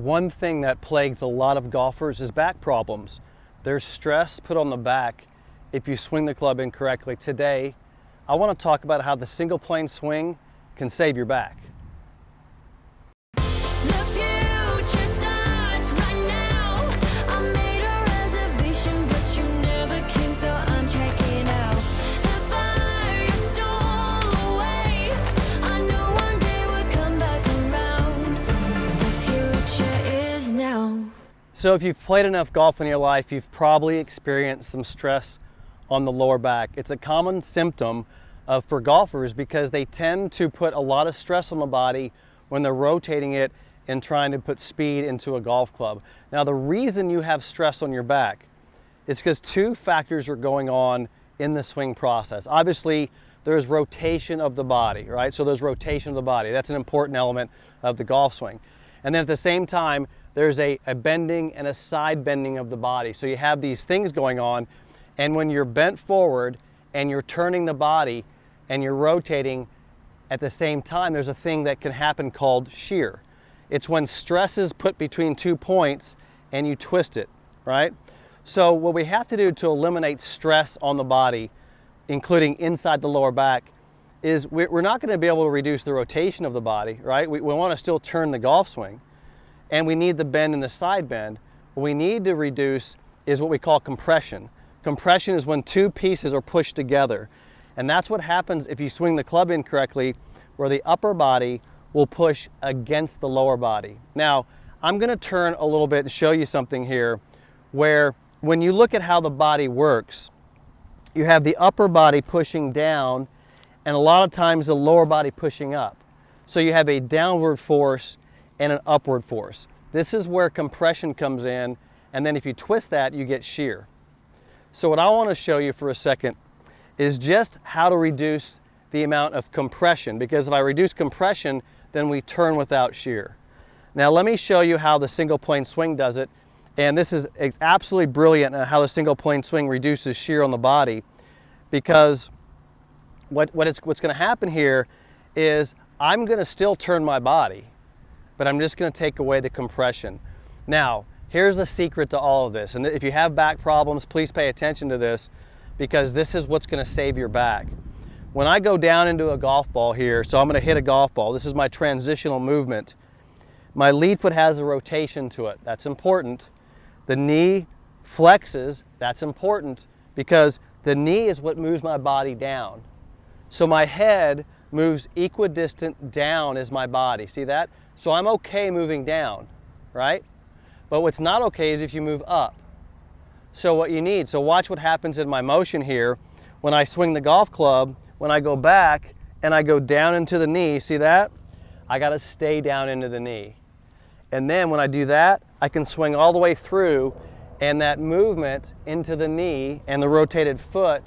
One thing that plagues a lot of golfers is back problems. There's stress put on the back if you swing the club incorrectly. Today, I want to talk about how the single plane swing can save your back. So if you've played enough golf in your life, you've probably experienced some stress on the lower back. It's a common symptom for golfers because they tend to put a lot of stress on the body when they're rotating it and trying to put speed into a golf club. Now, the reason you have stress on your back is because two factors are going on in the swing process. Obviously, there's rotation of the body, right? So there's rotation of the body. That's an important element of the golf swing. And then at the same time, there's a bending and a side bending of the body. So you have these things going on, and when you're bent forward and you're turning the body and you're rotating at the same time, there's a thing that can happen called shear. It's when stress is put between 2 points and you twist it, right? So what we have to do to eliminate stress on the body, including inside the lower back, is we're not going to be able to reduce the rotation of the body, right? We want to still turn the golf swing, and we need the bend and the side bend. What we need to reduce is what we call compression. Compression is when two pieces are pushed together, and that's what happens if you swing the club incorrectly, where the upper body will push against the lower body. Now, I'm going to turn a little bit and show you something here where when you look at how the body works, you have the upper body pushing down and a lot of times the lower body pushing up. So you have a downward force and an upward force. This is where compression comes in, and then if you twist that, you get shear. So what I want to show you for a second is just how to reduce the amount of compression, because if I reduce compression, then we turn without shear. Now let me show you how the single plane swing does it, and this is absolutely brilliant how the single plane swing reduces shear on the body, because what's going to happen here is I'm going to still turn my body, but I'm just going to take away the compression. Now, here's the secret to all of this, and if you have back problems, please pay attention to this, because this is what's going to save your back. When I go down into a golf ball here, so I'm going to hit a golf ball, this is my transitional movement. My lead foot has a rotation to it. That's important. The knee flexes. That's important, because the knee is what moves my body down. So my head moves equidistant down as my body. See that? So I'm okay moving down, right? But what's not okay is if you move up. So what you need, so watch what happens in my motion here. When I swing the golf club, when I go back and I go down into the knee, see that? I got to stay down into the knee. And then when I do that, I can swing all the way through, and that movement into the knee and the rotated foot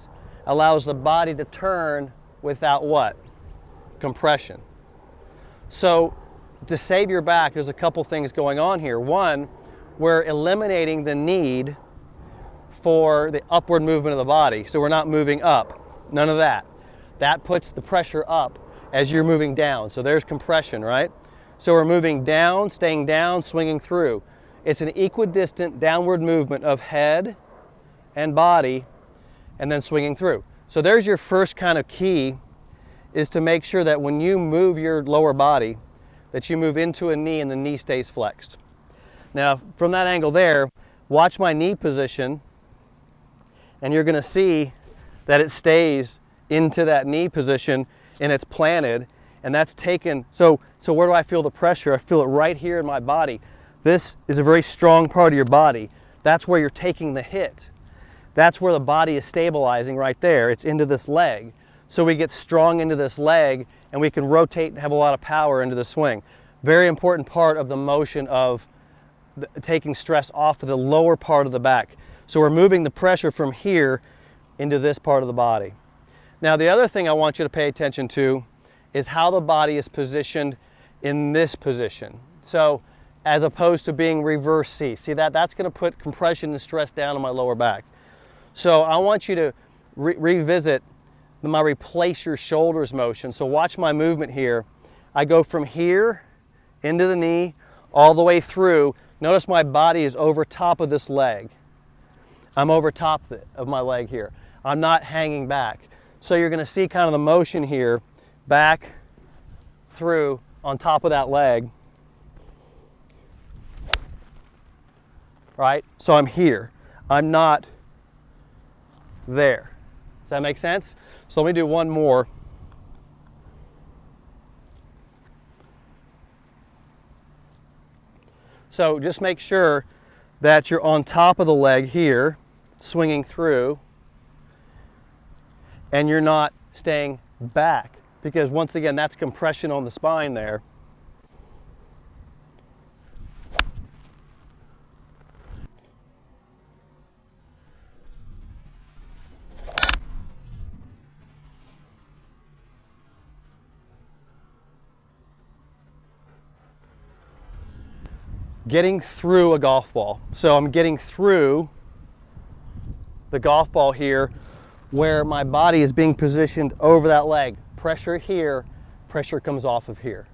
allows the body to turn without what? Compression. So to save your back, there's a couple things going on here. One, we're eliminating the need for the upward movement of the body. So we're not moving up. None of that. That puts the pressure up as you're moving down. So there's compression, right? So we're moving down, staying down, swinging through. It's an equidistant downward movement of head and body, and then swinging through. So there's your first kind of key, is to make sure that when you move your lower body, that you move into a knee and the knee stays flexed. Now, from that angle there, watch my knee position, and you're going to see that it stays into that knee position and it's planted, and that's taken. So where do I feel the pressure? I feel it right here in my body. This is a very strong part of your body. That's where you're taking the hit. That's where the body is stabilizing right there. It's into this leg. So we get strong into this leg, and we can rotate and have a lot of power into the swing. Very important part of the motion of taking stress off of the lower part of the back. So we're moving the pressure from here into this part of the body. Now, the other thing I want you to pay attention to is how the body is positioned in this position. So as opposed to being reverse C. See that? That's going to put compression and stress down on my lower back. So I want you to revisit my replace your shoulders motion. So watch my movement here. I go from here into the knee, all the way through. Notice my body is over top of this leg. I'm over top of my leg here. I'm not hanging back. So you're going to see kind of the motion here, back, through, on top of that leg. Right? So I'm here. I'm not there. Does that make sense? So let me do one more. So just make sure that you're on top of the leg here, swinging through, and you're not staying back, because once again, that's compression on the spine there. Getting through a golf ball. So I'm getting through the golf ball here where my body is being positioned over that leg. Pressure here, pressure comes off of here.